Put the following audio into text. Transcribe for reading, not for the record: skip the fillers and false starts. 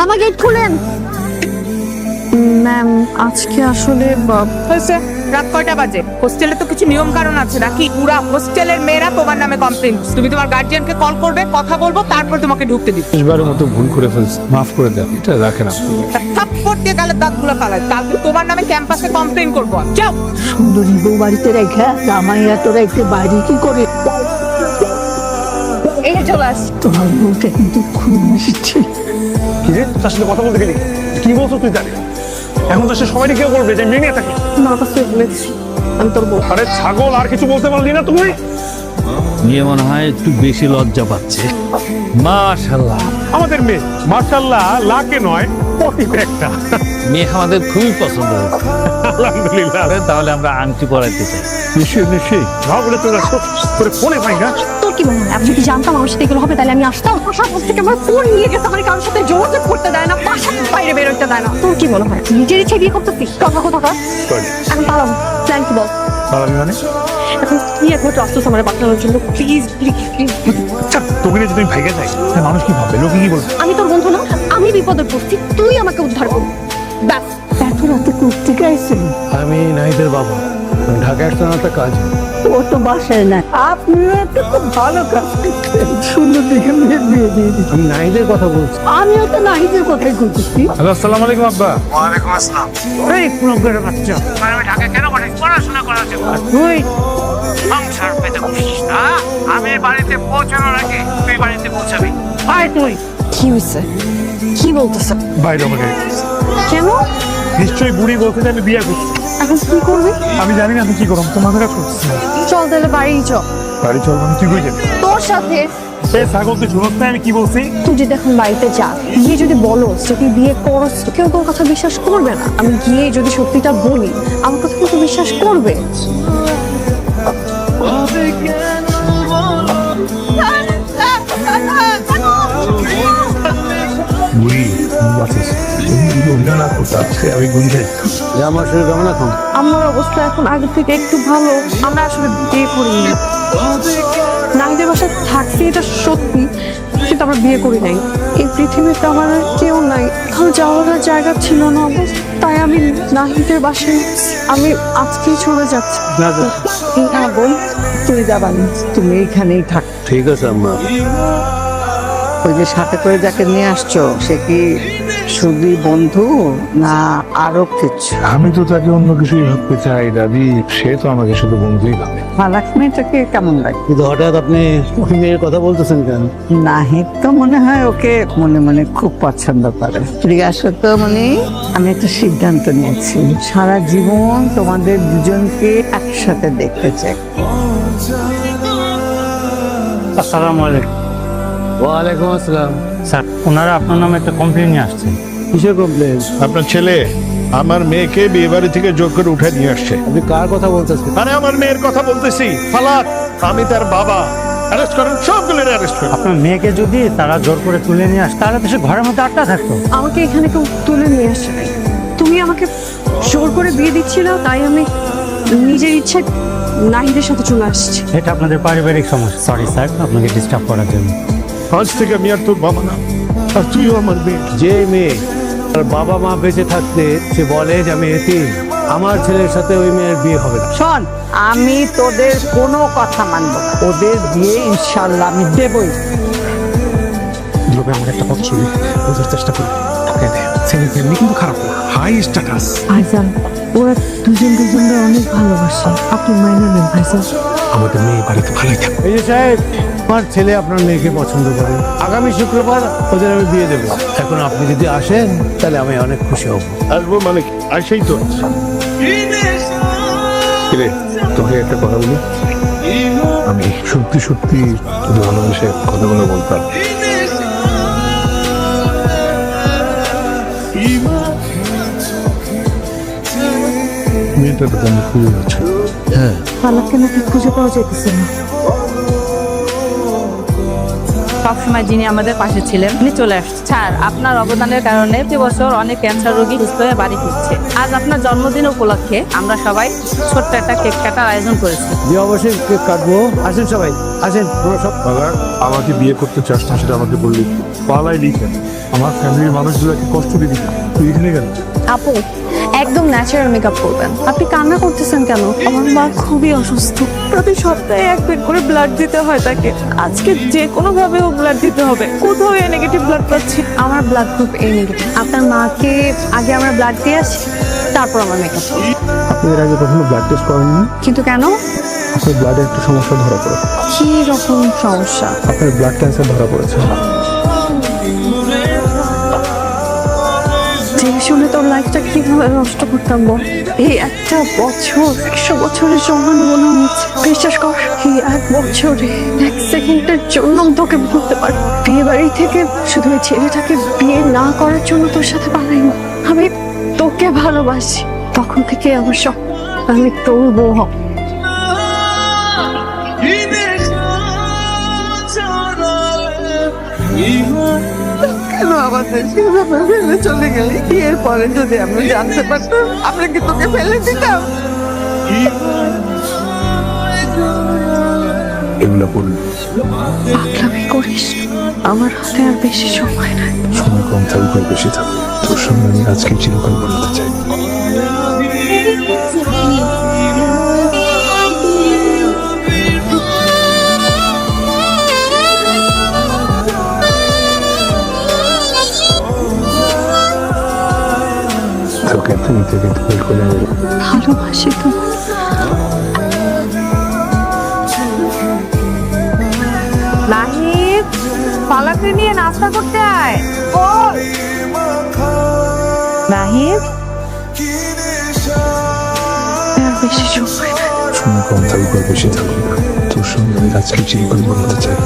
আমার গেট খুলেন। ম্যাম আজকে আসলে হয়েছে রাত কয়টা বাজে? হোস্টেলে তো কিছু নিয়ম কারণ আছে নাকি? পুরা হোস্টেলের মেয়েরা তোমার নামে কমপ্লেন। তুমি তোমার গার্জিয়ানকে কল করবে, কথা বলবো, তারপর তোমাকে ঢুকতে দিবে। শেষবারের মতো ভুল করে ফেলছি, মাফ করে দেন, এটা রাখেন আপনি। থাপ্পড় দিয়ে গালের দাঁতগুলো ফালাই। কালকে তোমার নামে ক্যাম্পাসে কমপ্লেন করবো। যাও। সুন্দরী বউ বাড়িতে রেখা জামাইয়া তোরা একটু বাইরে কি করে? এই চলে আস। তোমার বউটা কিন্তু খুব মিষ্টি। কি রে, তার সাথে কথা বলতে গেলি? কি বলছো তুই জানি? এখন তো সে সবাইকে কেউ করবে যে মেনে থাকি। আমার কাছে বলেছি আমি তোর বউ। আরে ছাগল, আর কিছু বলতে পারলি না তুমি? নিয়ে মনে হয় একটু বেশি লজ্জা পাচ্ছে। মাশাআল্লাহ, আমাদের মেয়ে মাশাআল্লাহ লাখে নয় কোটিতে একটা। মেয়ে আমাদের খুবই পছন্দ হয়েছে। আলহামদুলিল্লাহ। তাহলে আমরা আংটি পরাইতে চাই। নিশ্চয়ই নিশ্চয়ই, না বলে তোরা সব করে ফোনে পাই না। তোর কি মনে হয় আমি যদি জানতাম আমার সাথে এগুলো হবে তাহলে আমি আসতাম? বাসার কাছ থেকে আমার ফোন নিয়ে গেছে, আমার কারোর সাথে যোগাযোগ করতে দেয় না, বাসার বাইরে বেরোতে দেয় না। তোর কি মনে হয় নিজের ইচ্ছে বিয়ে করতেছিস? কথা কর। সরি, এখন পালাম, প্ল্যান কি বল? সালামি মানে? এখন কি একমাত্র আসতেছ আমার বাঁচানোর জন্য? Please please please. আচ্ছা, তোকে নিয়ে যদি আমি ভাইগে যাই তাহলে মানুষ কি ভাববে, লোকে কি বলবে? আমি তোর বন্ধু না, আমি বিপদে পড়ছি, তুই আমাকে উদ্ধার করবি, ব্যাস। এত রাতে কুর্তি গাইছেন? আমি নাহিদের বাবা, ঢাকা আসতে না একটা কাজ। ও তো বাসায় না। আপনিও একটা খুব ভালো কাজ করছেন, সুন্দর দেখে মেয়ের বিয়ে দিয়ে দিচ্ছেন। আমি নাহিদের কথা বলছি। আমিও তো নাহিদের কথাই করতেছি। হ্যালো, আসসালামু আলাইকুম আব্বা। এই প্রোগ্রামের বাচ্চা, আমি ঢাকা কেন পাঠাই? পড়াশোনা করার জন্য। তুই সংসার পেতে বসছিস না? আমি বাড়িতে পৌঁছানোর আগে তুই বাড়িতে পৌঁছাবি। আয় তুই। কি হয়েছে? কি বলতেছে? বাইরে আমাকে কেন? নিশ্চয়ই বুড়ি বলতে যে আমি বিয়ে করছি। এখন কি করবি? আমি জানি না আমি কি করব, তোমার কাছে করছি। চল তাহলে বাড়ি চল। বাড়ি চলবো না, তুই কই যাবি? তোর সাথে। এ ছাগল, তুই শুনছ না আমি কি বলছি? তুই যদি এখন বাড়িতে যা, গিয়ে যদি বলো যে তুই বিয়ে করছ, কেউ তোর কথা বিশ্বাস করবে না। আমি গিয়ে যদি সত্যিটা বলি, আমার কথা কিন্তু বিশ্বাস করবে। বুড়ি বাঁচিস, আমি গুনতে আমার শরীর কেমন এখন? আমার অবস্থা এখন আগে থেকে একটু ভালো। আমরা আসলে বিয়ে করিনি, নাহিদের বাসায় থাকছি এটা সত্যি, কিন্তু আমরা বিয়ে করি নাই। এই পৃথিবীতে আমার আর কেউ নাই, তাহলে যাওয়ার আর জায়গা ছিল না, তাই আমি নাহিদের বাসায় আমি আজকেই চলে যাচ্ছি। না বোন, তুই যাবানি, তুমি এইখানেই থাক। ঠিক আছে আম্মা। ওই যে সাথে করে যাকে নিয়ে আসছো, সে কি শুধু বন্ধু না আরো কিছু? আমি তো তাকে অন্য কিছুই ভাবতে চাই দাদি, সে তো আমাকে শুধু বন্ধুই ভাবে। ফালাক মেয়েটাকে কেমন লাগে? কিন্তু হঠাৎ আপনি ওই মেয়ের কথা বলতেছেন কেন? নাহিদ তো মনে হয় ওকে মনে মনে খুব পছন্দ করে। প্রিয়াসও তো মানে আমি একটা সিদ্ধান্ত নিয়েছি, সারা জীবন তোমাদের দুজনকে একসাথে দেখতে চাই। আসসালামু আলাইকুম। ওয়ালাইকুম আসসালাম। স্যার, ওনারা আপনার নামে একটা কমপ্লেন নিয়ে আসছেন। কিসের কমপ্লেন? আপনার ছেলে আমার মেয়েকে বিয়ে বাড়ি থেকে জোর করে উঠে নিয়ে আসছে। আপনি কার কথা বলতেছেন? আরে আমার মেয়ের কথা বলতেছি। ফালাক, আমি তার বাবা। অ্যারেস্ট করেন, সবগুলোর অ্যারেস্ট করেন। আপনার মেয়েকে যদি তারা জোর করে তুলে নিয়ে আসে, তাহলে তো সে ঘরের মধ্যে আটকা থাকতো। আমাকে এখানে কেউ তুলে নিয়ে আসে নাই, তুমি আমাকে জোর করে বিয়ে দিচ্ছিল, তাই আমি নিজের ইচ্ছায় নাহিদের সাথে চলে আসছি। এটা আপনাদের পারিবারিক সমস্যা। সরি স্যার, আপনাকে ডিস্টার্ব করার জন্য। আজ থেকে আমি আর তোর বাবা না, আর তুইও আমার মেয়ে। যে মেয়ে তার বাবা মা বেঁচে থাকতে সে বলে যে আমি এতিম, আমার ছেলের সাথে ওই মেয়ের বিয়ে হবে না। শোন, আমি তোদের কোনো কথা মানব না, ওদের বিয়ে ইনশাল্লাহ আমি দেবই। আমার একটা কথা শুনি, বোঝার চেষ্টা করি। ছেলে এমনি কিন্তু খারাপ না, হাই স্ট্যাটাস। ভাইজান, ওরা দুজনকে অনেক ভালোবাসে, আপনি মাইনে নেন ভাইজান। আমাদের মেয়ে বাড়িতে ভালোই থাকে। এই যে সাহেব, আমার ছেলে আপনার মেয়েকে পছন্দ করে, আগামী শুক্রবার ওদের আমি বিয়ে দেবো। এখন আপনি যদি আসেন তাহলে আমি অনেক খুশি হব। আসবো মানে কি? আসেই তো। কিরে, তোকে একটা কথা বলি, আমি সত্যি সত্যি ভালোবেসে কথাগুলো বলতাম। মেয়েটা তো আমি খুবই আছে। ফালাককে নাকি খুঁজে পাওয়া যাইতেছে না। সবসময় যিনি আমাদের পাশে ছিলেন উনি চলে আসছেন। স্যার, আপনার অবদানের কারণে প্রতি বছর অনেক ক্যান্সার রোগী সুস্থ হয়ে বাড়ি ফিরছে। আজ আপনার জন্মদিন উপলক্ষে আমরা সবাই ছোট্ট একটা কেক কাটার আয়োজন করেছি। যে অবশ্যই কেক কাটবো। আসেন সবাই, আসেন তোমরা সব। বাবা, আমাকে বিয়ে করতে চাস না সেটা আমাকে বললি, পালাই লিখেন। আমার ফ্যামিলির মানুষগুলোকে কষ্ট দিবি, তুই এখানে গেল। আপু, একদম ন্যাচারাল মেকআপ করবেন। আপনি কান্না করতেছেন কেন? আমার মা খুবই অসুস্থ, প্রতি সপ্তাহে 1 পেট করে ব্লাড দিতে হয় তাকে। আজকে যে কোনো ভাবে ও ব্লাড দিতে হবে। কোথাও এ নেগেটিভ ব্লাড পাচ্ছি। আমার ব্লাড গ্রুপ এ নেগেটিভ। আপনার মাকে আগে আমরা ব্লাড দিয়ে আসি, তারপর আমার মেকআপ। আপনি এর আগে কখনো ব্লাড টেস্ট করেননি? কিন্তু কেন? আপনার ব্লাডে একটা সমস্যা ধরা পড়ে। কি রকম সমস্যা? আপনার ব্লাড ক্যান্সার ধরা পড়েছে। জেনে শুনে তোর লাইফটা কিভাবে নষ্ট করতাম বল? এই একটা বছর 100 বছরের সমান মনে হচ্ছে। বিশ্বাস কর, এই 1 বছরে 1 সেকেন্ডের জন্য তোকে ভুলতে পারি। বিয়ে বাড়ি থেকে শুধু ওই ছেলেটাকে বিয়ে না করার জন্য তোর সাথে পালাইনি। আমি তোকে ভালোবাসি, তখন থেকে আমার সব, আমি তোর বউ হব। কেন আমাদের সেভাবে ফেলে চলে গেলি? বিয়ের পরে যদি আমি জানতে পারতাম, আমরা কি তোকে ফেলে দিতাম? এগুলো বললি পাগলামি করিস, আমার হাতে আর বেশি সময় নাই। সময় কম থাকুক বেশি থাকুক, তোর সঙ্গে আমি আজকে চিরকাল বলতে চাই। তোকে তুমি থেকে তুই করে ভালোবাসি তো। নাহিদ, পালাকে নিয়ে নাস্তা করতে আয়। নাহিদ, আর বেশি সময় নাই। সময় কম থাকুক বেশি থাকুক, তোর সঙ্গে আমি আজকে চিরকাল বলতে চাই।